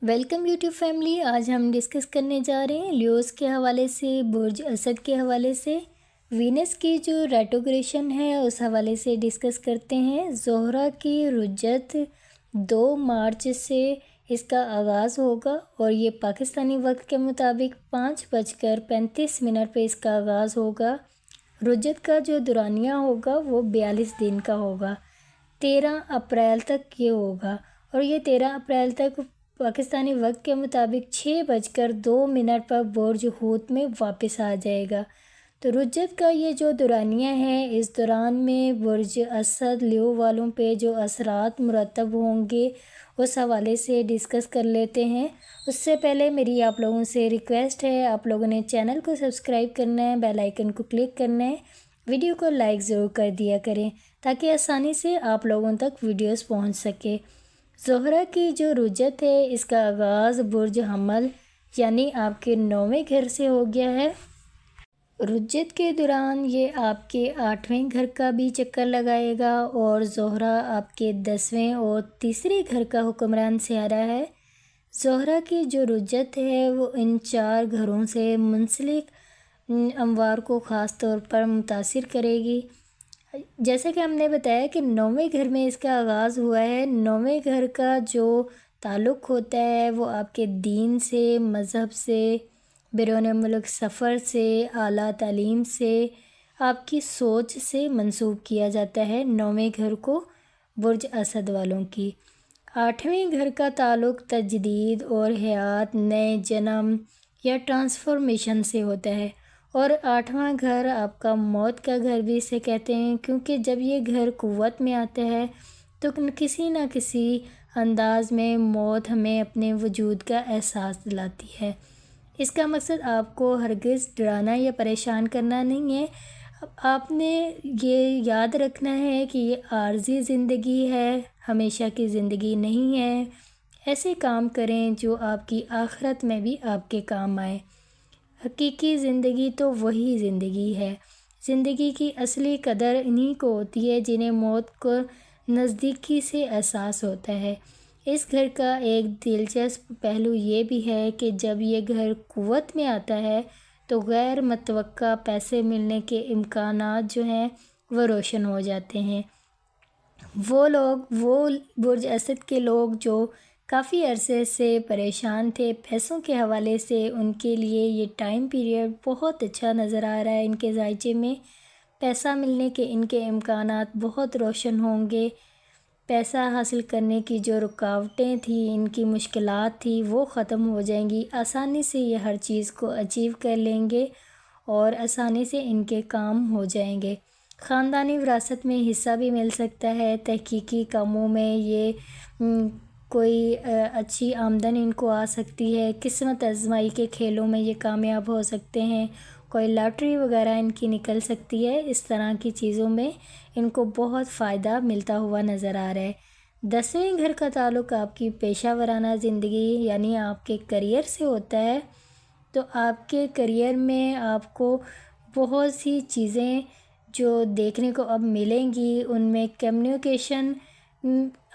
Welcome YouTube family. آج ہم discuss کرنے جا رہے ہیں لیوز کے حوالے سے، برج اسد کے حوالے سے، وینس کی جو ریٹروگریشن ہے اس حوالے سے ڈسکس کرتے ہیں۔ زہرہ کی رجت 2 مارچ سے اس کا آغاز ہوگا اور یہ پاکستانی وقت کے مطابق 5:35 پہ اس کا آغاز ہوگا۔ رجت کا جو دورانیہ ہوگا وہ 42 دن کا ہوگا، 13 اپریل تک یہ ہوگا، اور یہ 13 اپریل تک پاکستانی وقت کے مطابق 6:02 پر برج حوت میں واپس آ جائے گا۔ تو رجت کا یہ جو دورانیہ ہے، اس دوران میں برج اسد لیو والوں پہ جو اثرات مرتب ہوں گے اس حوالے سے ڈسکس کر لیتے ہیں۔ اس سے پہلے میری آپ لوگوں سے ریکویسٹ ہے، آپ لوگوں نے چینل کو سبسکرائب کرنا ہے، بیل آئیکن کو کلک کرنا ہے، ویڈیو کو لائک ضرور کر دیا کریں تاکہ آسانی سے آپ لوگوں تک ویڈیوز پہنچ سکے۔ زہرہ کی جو رجت ہے اس کا آغاز برج حمل یعنی آپ کے 9ویں گھر سے ہو گیا ہے۔ رجت کے دوران یہ آپ کے 8ویں گھر کا بھی چکر لگائے گا اور زہرہ آپ کے 10ویں اور تیسرے گھر کا حکمران سیارہ ہے۔ زہرہ کی جو رجت ہے وہ ان 4 گھروں سے منسلک اموار کو خاص طور پر متاثر کرے گی۔ جیسے کہ ہم نے بتایا کہ 9ویں گھر میں اس کا آغاز ہوا ہے۔ 9ویں گھر کا جو تعلق ہوتا ہے وہ آپ کے دین سے، مذہب سے، بیرون ملک سفر سے، اعلیٰ تعلیم سے، آپ کی سوچ سے منسوب کیا جاتا ہے 9ویں گھر کو برج اسد والوں کی۔ 8ویں گھر کا تعلق تجدید اور حیات، نئے جنم یا ٹرانسفارمیشن سے ہوتا ہے، اور 8واں گھر آپ کا موت کا گھر بھی اسے کہتے ہیں، کیونکہ جب یہ گھر قوت میں آتا ہے تو کسی نہ کسی انداز میں موت ہمیں اپنے وجود کا احساس دلاتی ہے۔ اس کا مقصد آپ کو ہرگز ڈرانا یا پریشان کرنا نہیں ہے، آپ نے یہ یاد رکھنا ہے کہ یہ عارضی زندگی ہے، ہمیشہ کی زندگی نہیں ہے۔ ایسے کام کریں جو آپ کی آخرت میں بھی آپ کے کام آئے۔ حقیقی زندگی تو وہی زندگی ہے۔ زندگی کی اصلی قدر انہی کو ہوتی ہے جنہیں موت کو نزدیکی سے احساس ہوتا ہے۔ اس گھر کا ایک دلچسپ پہلو یہ بھی ہے کہ جب یہ گھر قوت میں آتا ہے تو غیر متوقع پیسے ملنے کے امکانات جو ہیں وہ روشن ہو جاتے ہیں۔ وہ برج اسد کے لوگ جو کافی عرصے سے پریشان تھے پیسوں کے حوالے سے، ان کے لیے یہ ٹائم پیریڈ بہت اچھا نظر آ رہا ہے۔ ان کے ذائچے میں پیسہ ملنے کے ان کے امکانات بہت روشن ہوں گے۔ پیسہ حاصل کرنے کی جو رکاوٹیں تھیں، ان کی مشکلات تھیں، وہ ختم ہو جائیں گی۔ آسانی سے یہ ہر چیز کو اچیو کر لیں گے اور آسانی سے ان کے کام ہو جائیں گے۔ خاندانی وراثت میں حصہ بھی مل سکتا ہے، تحقیقی کاموں میں یہ کوئی اچھی آمدن ان کو آ سکتی ہے، قسمت آزمائی کے کھیلوں میں یہ کامیاب ہو سکتے ہیں، کوئی لاٹری وغیرہ ان کی نکل سکتی ہے۔ اس طرح کی چیزوں میں ان کو بہت فائدہ ملتا ہوا نظر آ رہا ہے۔ 10ویں گھر کا تعلق آپ کی پیشہ ورانہ زندگی یعنی آپ کے کریئر سے ہوتا ہے، تو آپ کے کریئر میں آپ کو بہت سی چیزیں جو دیکھنے کو اب ملیں گی، ان میں کمیونیکیشن،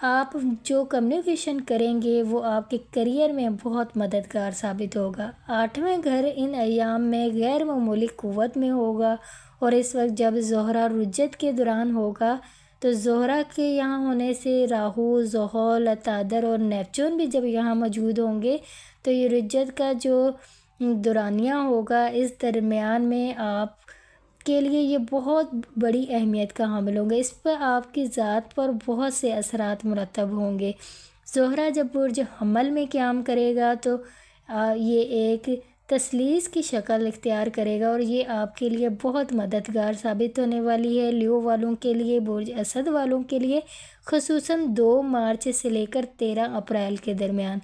آپ جو کمیونیکیشن کریں گے وہ آپ کے کریئر میں بہت مددگار ثابت ہوگا۔ 8واں گھر ان ایام میں غیر معمولی قوت میں ہوگا، اور اس وقت جب زہرہ رجت کے دوران ہوگا تو زہرہ کے یہاں ہونے سے راہو، زحل، عطارد اور نیپچون بھی جب یہاں موجود ہوں گے تو یہ رجت کا جو دورانیہ ہوگا اس درمیان میں آپ کے لیے یہ بہت بڑی اہمیت کا حامل ہوں گے۔ اس پر آپ کی ذات پر بہت سے اثرات مرتب ہوں گے۔ زہرہ جب برج حمل میں قیام کرے گا تو یہ ایک تثلیث کی شکل اختیار کرے گا، اور یہ آپ کے لیے بہت مددگار ثابت ہونے والی ہے۔ لیو والوں کے لیے، برج اسد والوں کے لیے خصوصاً 2 مارچ سے لے کر 13 اپریل کے درمیان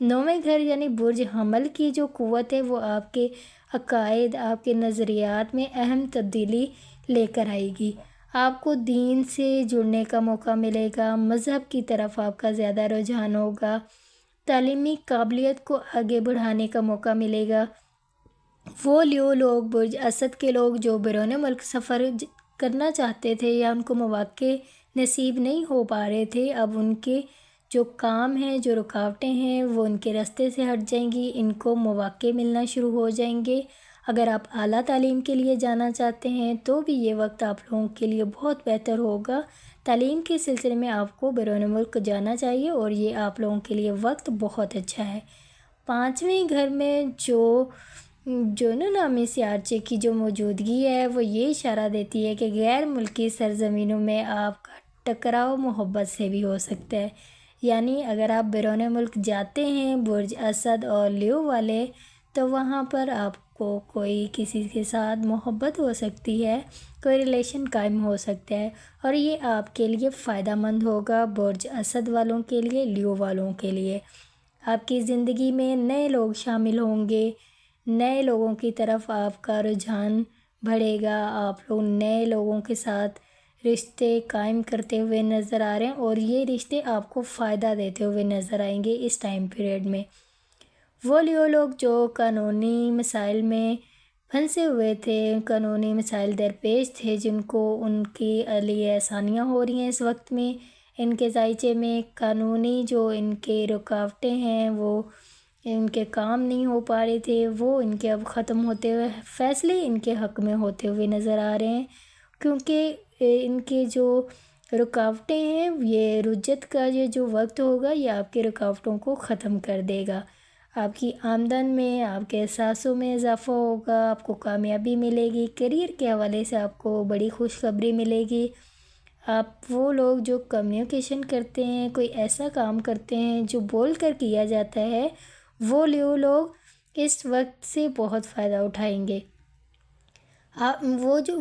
9ویں گھر یعنی برج حمل کی جو قوت ہے وہ آپ کے عقائد، آپ کے نظریات میں اہم تبدیلی لے کر آئے گی۔ آپ کو دین سے جڑنے کا موقع ملے گا، مذہب کی طرف آپ کا زیادہ رجحان ہوگا، تعلیمی قابلیت کو آگے بڑھانے کا موقع ملے گا۔ وہ لیو لوگ، برج اسد کے لوگ جو بیرون ملک سفر کرنا چاہتے تھے یا ان کو مواقع نصیب نہیں ہو پا رہے تھے، اب ان کے جو کام ہیں، جو رکاوٹیں ہیں وہ ان کے راستے سے ہٹ جائیں گی، ان کو مواقع ملنا شروع ہو جائیں گے۔ اگر آپ اعلیٰ تعلیم کے لیے جانا چاہتے ہیں تو بھی یہ وقت آپ لوگوں کے لیے بہت بہتر ہوگا۔ تعلیم کے سلسلے میں آپ کو بیرون ملک جانا چاہیے اور یہ آپ لوگوں کے لیے وقت بہت اچھا ہے۔ پانچویں گھر میں جو نامی سیارچے کی جو موجودگی ہے وہ یہ اشارہ دیتی ہے کہ غیر ملکی سرزمینوں میں آپ کا ٹکراؤ محبت سے بھی ہو سکتا ہے۔ یعنی اگر آپ بیرون ملک جاتے ہیں برج اسد اور لیو والے، تو وہاں پر آپ کو کوئی کسی کے ساتھ محبت ہو سکتی ہے، کوئی ریلیشن قائم ہو سکتا ہے، اور یہ آپ کے لیے فائدہ مند ہوگا، برج اسد والوں کے لیے، لیو والوں کے لیے۔ آپ کی زندگی میں نئے لوگ شامل ہوں گے، نئے لوگوں کی طرف آپ کا رجحان بڑھے گا، آپ لوگ نئے لوگوں کے ساتھ رشتے قائم کرتے ہوئے نظر آ رہے ہیں اور یہ رشتے آپ کو فائدہ دیتے ہوئے نظر آئیں گے اس ٹائم پیریڈ میں۔ وہ لیو لوگ جو قانونی مسائل میں پھنسے ہوئے تھے، قانونی مسائل درپیش تھے، جن کو ان کے لیے آسانیاں ہو رہی ہیں اس وقت میں، ان کے ذائچے میں قانونی جو ان کے رکاوٹیں ہیں وہ ان کے کام نہیں ہو پا رہے تھے، وہ ان کے اب ختم ہوتے ہوئے، فیصلے ان کے حق میں ہوتے ہوئے نظر آ رہے ہیں، کیونکہ ان کے جو رکاوٹیں ہیں، یہ رجت کا یہ جو وقت ہوگا یہ آپ کی رکاوٹوں کو ختم کر دے گا۔ آپ کی آمدن میں، آپ کے احساسوں میں اضافہ ہوگا، آپ کو کامیابی ملے گی، کیریئر کے حوالے سے آپ کو بڑی خوشخبری ملے گی۔ آپ وہ لوگ جو کمیونیکیشن کرتے ہیں، کوئی ایسا کام کرتے ہیں جو بول کر کیا جاتا ہے، وہ لوگ اس وقت سے بہت فائدہ اٹھائیں گے۔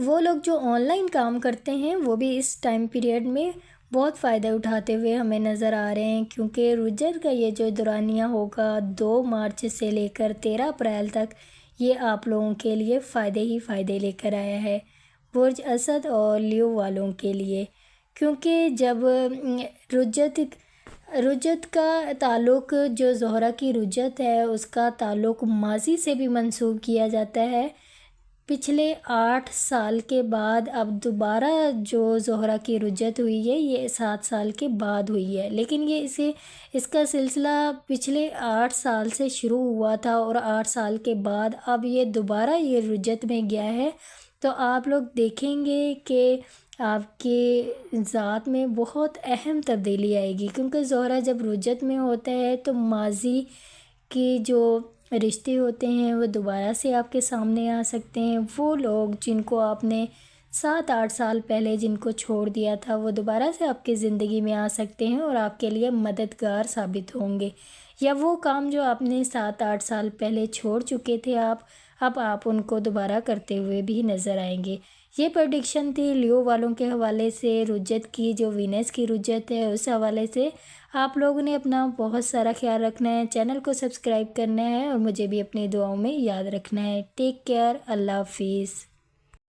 وہ لوگ جو آن لائن کام کرتے ہیں وہ بھی اس ٹائم پیریڈ میں بہت فائدہ اٹھاتے ہوئے ہمیں نظر آ رہے ہیں، کیونکہ رجت کا یہ جو دورانیہ ہوگا 2 مارچ سے لے کر 13 اپریل تک، یہ آپ لوگوں کے لیے فائدے ہی فائدے لے کر آیا ہے، برج اسد اور لیو والوں کے لیے، کیونکہ جب رجت کا تعلق، جو زہرہ کی رجت ہے اس کا تعلق ماضی سے بھی منسوب کیا جاتا ہے۔ پچھلے 8 سال کے بعد اب دوبارہ جو زہرہ کی رجت ہوئی ہے یہ 7 سال کے بعد ہوئی ہے، لیکن اس کا سلسلہ پچھلے 8 سال سے شروع ہوا تھا اور 8 سال کے بعد اب یہ دوبارہ یہ رجت میں گیا ہے، تو آپ لوگ دیکھیں گے کہ آپ کے ذات میں بہت اہم تبدیلی آئے گی، کیونکہ زہرہ جب رجت میں ہوتا ہے تو ماضی کی جو رشتے ہوتے ہیں وہ دوبارہ سے آپ کے سامنے آ سکتے ہیں۔ وہ لوگ جن کو آپ نے 7-8 سال پہلے جن کو چھوڑ دیا تھا وہ دوبارہ سے آپ کی زندگی میں آ سکتے ہیں اور آپ کے لیے مددگار ثابت ہوں گے، یا وہ کام جو آپ نے 7-8 سال پہلے چھوڑ چکے تھے اب آپ ان کو دوبارہ کرتے ہوئے بھی نظر آئیں گے۔ یہ پریڈکشن تھی لیو والوں کے حوالے سے، رجت کی جو وینس کی رجت ہے اس حوالے سے۔ آپ لوگوں نے اپنا بہت سارا خیال رکھنا ہے، چینل کو سبسکرائب کرنا ہے اور مجھے بھی اپنی دعاؤں میں یاد رکھنا ہے۔ ٹیک کیئر، اللہ حافظ۔